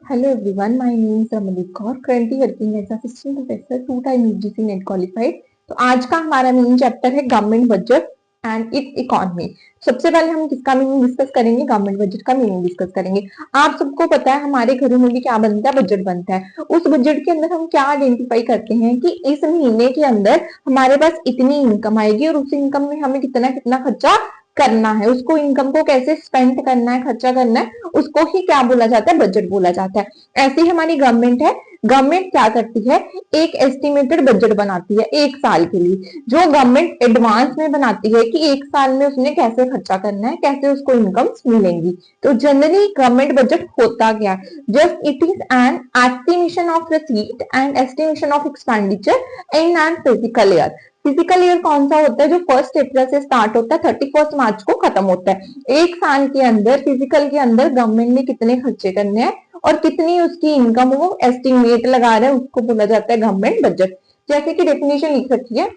Hello everyone, my name is Ramandeep Kaur, currently working as assistant professor, two-time UGC net qualified. तो आज का हमारा main chapter है government budget and it's economy. सबसे पहले हम किसका मीनिंग डिस्कस करेंगे? गवर्नमेंट बजट का मीनिंग डिस्कस करेंगे। आप सबको पता है हमारे घरों में भी क्या बनता है? बजट बनता है। उस बजट के अंदर हम क्या आइडेंटिफाई करते हैं कि इस महीने के अंदर हमारे पास इतनी इनकम आएगी और उस इनकम में हमें कितना कितना खर्चा करना है, उसको इनकम को कैसे स्पेंड करना है, खर्चा करना है, उसको ही क्या बोला जाता है? बजट बोला जाता है। ऐसी हमारी गवर्नमेंट है। गवर्नमेंट क्या करती है? एक एस्टिमेटेड बजट बनाती है एक साल के लिए, जो गवर्नमेंट एडवांस में बनाती है कि एक साल में उसने कैसे खर्चा करना है, कैसे उसको इनकम मिलेंगी। तो जनरली गवर्नमेंट बजट होता क्या? Just it is an estimation of receipt and estimation of expenditure in an physical year. Physical year कौन सा होता है? जो 1 अप्रैल से स्टार्ट होता है, 31 मार्च को खत्म होता है। एक साल के अंदर फिजिकल के अंदर गवर्नमेंट ने कितने खर्चे करने हैं और कितनी उसकी इनकम वो एस्टिमेट लगा रहे हैं, उसको बोला जाता है गवर्नमेंट बजट। जैसे कि डेफिनेशन लिख रखी है,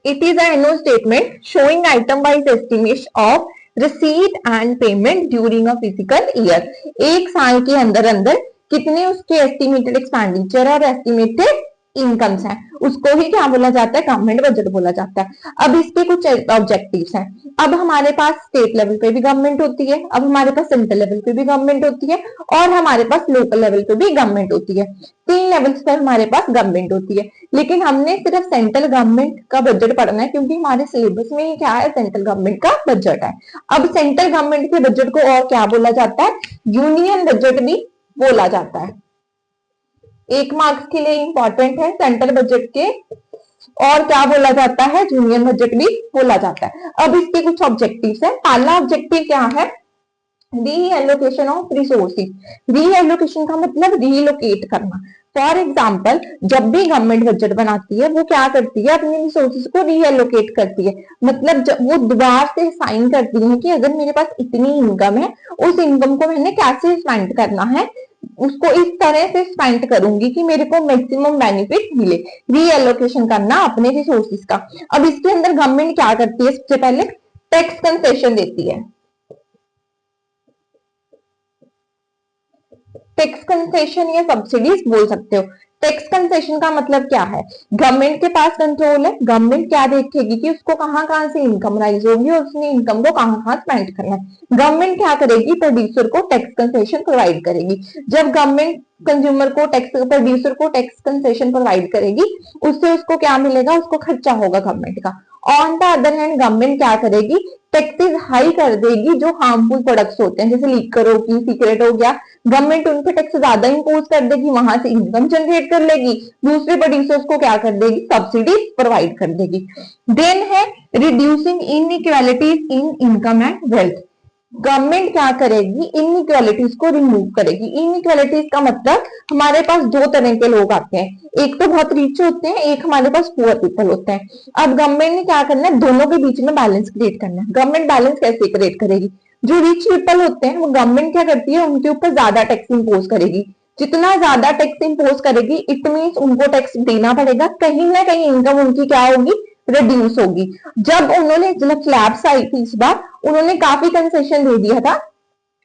it is annual statement showing item wise estimation of receipt and payment during a physical year. एक साल के अंदर अंदर कितने उसके एस्टिमेटेड एक्सपेंडिचर और एस्टिमेटेड इनकम्स हैं, उसको ही क्या बोला जाता है? गवर्नमेंट बजट बोला जाता है। अब इसके कुछ ऑब्जेक्टिव्स हैं। अब हमारे पास स्टेट लेवल पे भी गवर्नमेंट होती है, अब हमारे पास सेंट्रल लेवल पे भी गवर्नमेंट होती है और हमारे पास लोकल लेवल पे भी गवर्नमेंट होती है। 3 लेवल्स पर हमारे पास गवर्नमेंट होती है। लेकिन हमने सिर्फ सेंट्रल गवर्नमेंट का बजट पढ़ना है क्योंकि हमारे सिलेबस में ही क्या है? सेंट्रल गवर्नमेंट का बजट है। अब सेंट्रल गवर्नमेंट के बजट को और क्या बोला जाता है? यूनियन बजट भी बोला जाता है। 1 मार्क्स के लिए इंपॉर्टेंट है सेंट्रल बजट के, और क्या बोला जाता है? यूनियन बजट भी बोला जाता है। अब इसके कुछ ऑब्जेक्टिव्स है। पहला ऑब्जेक्टिव क्या है? Reallocation of resources. रीएलोकेशन का मतलब रीलोकेट करना। फॉर एग्जाम्पल, जब भी गवर्नमेंट बजट बनाती है वो क्या करती है? अपने रिसोर्सेज को रीएलोकेट करती है। मतलब जब वो दोबारा से साइन करती है कि अगर मेरे पास इतनी इनकम है, उस इनकम को मैंने कैसे स्पेंड करना है, उसको इस तरह से स्पेंड करूंगी कि मेरे को मैक्सिमम बेनिफिट मिले। रीएलोकेशन करना अपने रिसोर्सेज का। अब इसके अंदर गवर्नमेंट क्या करती है? सबसे पहले टैक्स कंसेशन देती है। टैक्स कंसेशन या सब्सिडीज बोल सकते हो। टैक्स कंसेशन का मतलब क्या है? गवर्नमेंट के पास कंट्रोल है। गवर्नमेंट क्या देखेगी कि उसको कहां कहां से इनकम राइज होगी और उसने इनकम को कहां कहां स्पेंड करना है। गवर्नमेंट क्या करेगी? प्रोड्यूसर को टैक्स कंसेशन प्रोवाइड करेगी। जब गवर्नमेंट कंज्यूमर को टैक्स, प्रोड्यूसर को टैक्स कंसेशन प्रोवाइड करेगी, उससे उसको क्या मिलेगा? उसको खर्चा होगा गवर्नमेंट का। On the other hand government क्या करेगी? टैक्सेस हाई कर देगी जो हार्मफुल प्रोडक्ट्स होते हैं, जैसे लीकर होगी, सिगरेट हो गया। गवर्नमेंट उन पे टैक्स ज्यादा इंपोज कर देगी, वहां से इनकम जनरेट कर लेगी, दूसरे प्रोड्यूसर्स को क्या कर देगी? सब्सिडी प्रोवाइड कर देगी। देन है reducing inequalities in income and wealth. Government क्या करेगी? इनइक्वालिटीज को रिमूव करेगी। इनइक्वालिटीज का मतलब हमारे पास 2 तरह के लोग आते हैं, एक तो बहुत रिच होते हैं, एक हमारे पास पुअर पीपल होते हैं। अब गवर्नमेंट ने क्या करना है? दोनों के बीच में बैलेंस क्रिएट करना है। गवर्नमेंट बैलेंस कैसे क्रिएट करेगी? जो रिच पीपल होते हैं वो गवर्नमेंट क्या करती है? उनके ऊपर ज्यादा टैक्स इंपोज करेगी। जितना ज्यादा टैक्स इंपोज करेगी इट मीन्स उनको टैक्स देना पड़ेगा, कहीं ना कहीं इनकम उनकी क्या होगी? रिड्यूस होगी। जब उन्होंने, जब स्लैब्स आई थी इस बार, उन्होंने काफी कंसेशन दे दिया था।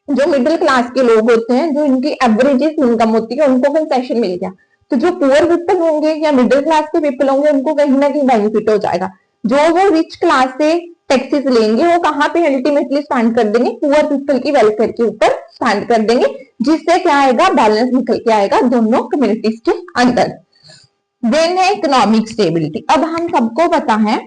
जो मिडिल क्लास के लोग होते हैं, जो इनकी एवरेज इनकम होती है, उनको कंसेशन मिल गया। तो जो पुअर पीपल होंगे या मिडिल क्लास के पीपल होंगे, उनको कहीं ना कहीं बेनिफिट हो जाएगा। जो वो रिच क्लास से टैक्सेस लेंगे वो कहाँ पे अल्टीमेटली स्पेंड कर देंगे? पुअर पीपल की वेलफेयर के ऊपर स्पेंड कर देंगे, जिससे क्या आएगा? बैलेंस निकल के आएगा दोनों कम्युनिटीज के अंदर। देन है इकोनॉमिक स्टेबिलिटी। अब हम सबको पता है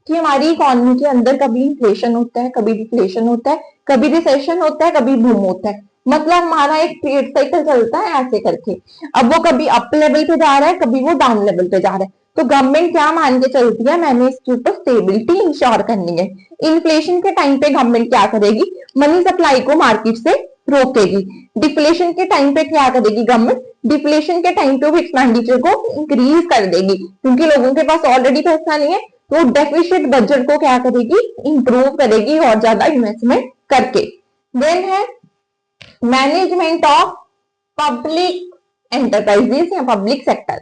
कि हमारी इकोनॉमी के अंदर कभी इन्फ्लेशन होता है, कभी डिफ्लेशन होता है, कभी रिसेशन होता है, कभी बूम होता है। मतलब हमारा एक ट्रेड साइकिल चलता है ऐसे करके। अब वो कभी अप लेवल पे जा रहा है, कभी वो डाउन लेवल पे जा रहा है। तो गवर्नमेंट क्या मान के चलती है? मैंने इसके ऊपर स्टेबिलिटी इंश्योर करनी है। इन्फ्लेशन के टाइम पे गवर्नमेंट क्या करेगी? मनी सप्लाई को मार्केट से रोकेगी। डिफ्लेशन के टाइम पे क्या करेगी गवर्नमेंट? डिफ्लेशन के टाइम पे वो एक्सपेंडिचर को इंक्रीज कर देगी, क्योंकि लोगों के पास ऑलरेडी पैसा नहीं है। तो डेफिसिट बजट को क्या करेगी? इंप्रूव करेगी और ज्यादा इन्वेस्टमेंट करके। देन है मैनेजमेंट ऑफ पब्लिक एंटरप्राइजेस या पब्लिक सेक्टर।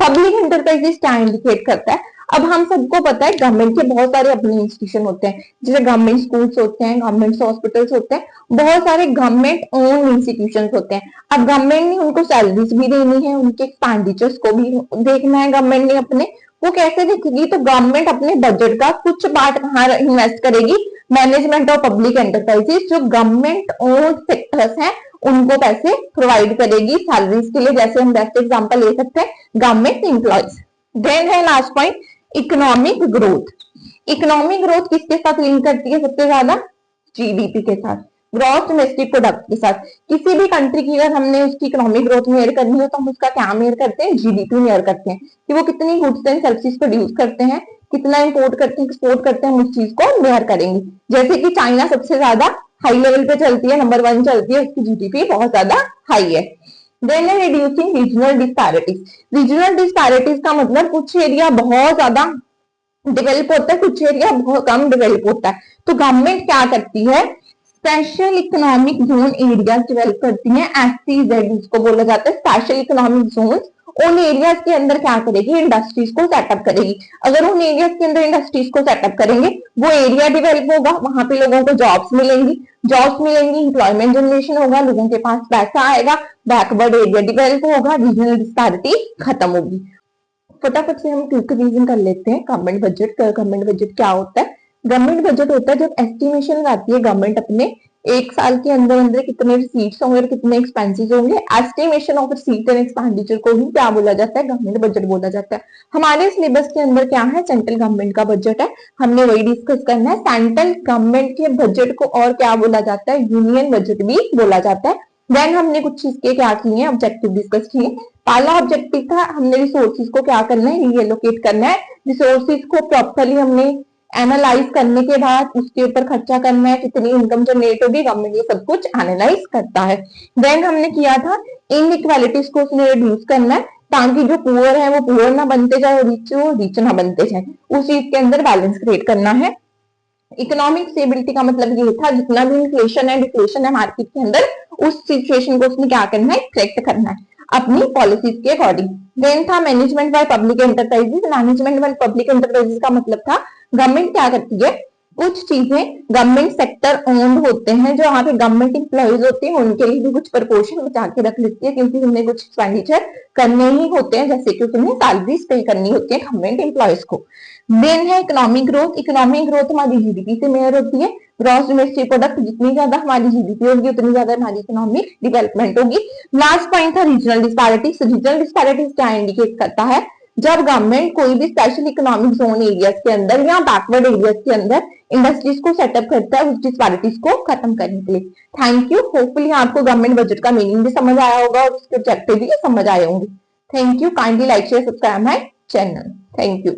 पब्लिक एंटरप्राइजेस क्या इंडिकेट करता है? अब हम सबको पता है गवर्नमेंट के बहुत सारे अपने इंस्टीट्यूशन होते हैं, जैसे गवर्नमेंट स्कूल्स होते हैं, गवर्नमेंट हॉस्पिटल्स होते हैं, बहुत सारे गवर्नमेंट ओन इंस्टीट्यूशन होते हैं। अब गवर्नमेंट ने उनको सैलरीज भी देनी है, उनके एक्सपेंडिचर्स को भी देखना है गवर्नमेंट ने अपने, वो कैसे देखेगी? तो गवर्नमेंट अपने बजट का कुछ पार्ट कहाँ इन्वेस्ट करेगी? मैनेजमेंट ऑफ पब्लिक एंटरप्राइजेस, जो गवर्नमेंट ओन सेक्टर्स हैं उनको पैसे प्रोवाइड करेगी सैलरीज के लिए। जैसे हम बेस्ट एग्जांपल ले सकते हैं गवर्नमेंट एम्प्लॉयज। देन है last point economic growth. Economic growth किसके साथ लिंक करती है सबसे ज्यादा? जीडीपी के साथ, ग्रॉस डोमेस्टिक प्रोडक्ट के साथ। किसी भी कंट्री की अगर हमने उसकी इकोनॉमिक ग्रोथ मेयर करनी हो तो हम उसका क्या मेयर करते हैं? जीडीपी मेयर करते हैं, कि वो कितनी गुड्स एंड सर्विसेज प्रोड्यूस करते हैं, कितना इंपोर्ट करते हैं, एक्सपोर्ट करते हैं, हम उस चीज को मेयर करेंगे। जैसे कि चाइना सबसे ज्यादा हाई लेवल पे चलती है, नंबर 1 चलती है, उसकी जीडीपी बहुत ज्यादा हाई है। देन है reducing regional disparities. Regional disparities का मतलब कुछ एरिया बहुत ज्यादा डेवलप होता है, कुछ एरिया बहुत कम डेवलप होता है। तो गवर्नमेंट क्या करती है? Special economic zone area develop करती है, एससीजेड जिसको बोला जाता है स्पेशल इकोनॉमिक जोन। उन एरियाज के अंदर क्या करेगी? इंडस्ट्रीज को सेटअप करेगी। अगर उन एरियाज के अंदर इंडस्ट्रीज को सेटअप करेंगे, वो एरिया डेवलप होगा, वहां पे लोगों को जॉब्स मिलेंगी, एम्प्लॉयमेंट जनरेशन होगा, लोगों के पास पैसा आएगा, बैकवर्ड एरिया डेवलप होगा, रीजनल डिस्पैरिटी खत्म होगी। फटाफट से हम क्विक रिवीजन कर लेते हैं गवर्नमेंट बजट। गवर्नमेंट बजट क्या होता है? गवर्नमेंट बजट होता है जब एस्टिमेशन लगाती है गवर्नमेंट अपने एक साल के अंदर अंदर कितने रिसीट्स होंगे और कितने एक्सपेंसेस होंगे। Estimation of receipt and expenditure को ही क्या बोला जाता है? गवर्नमेंट बजट बोला जाता है। हमारे सिलेबस के अंदर क्या है? सेंट्रल गवर्नमेंट का बजट है, हमने वही डिस्कस करना है। सेंट्रल गवर्नमेंट के बजट को और क्या बोला जाता है? यूनियन बजट भी बोला जाता है। देन हमने कुछ इसके क्या किए हैं? ऑब्जेक्टिव डिस्कस किए। पहला ऑब्जेक्टिव था हमने रिसोर्सेज को क्या करना है? रीएलोकेट करना है। रिसोर्सेज को प्रॉपरली हमने एनालाइज करने के बाद उसके ऊपर खर्चा करना है, कितनी इनकम जनरेट होगी, गवर्नमेंट ये सब कुछ एनालाइज करता है। देन हमने किया था इनइक्वालिटीज को उसने रिड्यूस करना है, ताकि जो पुअर है वो पुअर ना बनते जाए और रिच ना बनते जाए, उस चीज के अंदर बैलेंस क्रिएट करना है। इकोनॉमिक स्टेबिलिटी का मतलब ये था जितना भी इन्फ्लेशन है डिफ्लेशन है मार्केट के अंदर, उस सिचुएशन को उसने क्या करना है? करेक्ट करना है अपनी पॉलिसीज के अकॉर्डिंग। देन था management by public enterprises. Management by public enterprises का मतलब था गवर्नमेंट क्या करती है? कुछ चीजें गवर्नमेंट सेक्टर ओन्ड होते हैं, जो यहाँ पे गवर्नमेंट एम्प्लॉयज होते हैं उनके लिए भी कुछ प्रपोर्शन बचा के रख लेती है, क्योंकि उन्हें कुछ एक्सपेंडिचर करने ही होते हैं, जैसे कि उन्हें सैलरीज पे करनी होती है गवर्नमेंट एम्प्लॉयज को। देन है इकोनॉमिक ग्रोथ। इकोनॉमिक ग्रोथ हमारी जीडीपी से मेजर होती है। ग्रॉस डोमेस्टिक प्रोडक्ट, जितनी ज्यादा हमारी जीडीपी होगी उतनी ज्यादा हमारी इकोनॉमिक डेवलपमेंट होगी। लास्ट पॉइंट था रीजनल डिस्पैरिटीज। रीजनल डिस्पैरिटीज क्या इंडिकेट करता है? जब गवर्नमेंट कोई भी स्पेशल इकोनॉमिक जोन एरियाज के अंदर या बैकवर्ड एरियाज के अंदर इंडस्ट्रीज को सेटअप करता है उस डिस्पैरिटीज को खत्म करने के लिए। Thank you. होपफुली आपको गवर्नमेंट बजट का मीनिंग भी समझ आया होगा और उसके ऑब्जेक्टिव भी समझ आए होंगे। Thank you. Kindly like share subscribe my channel. Thank you.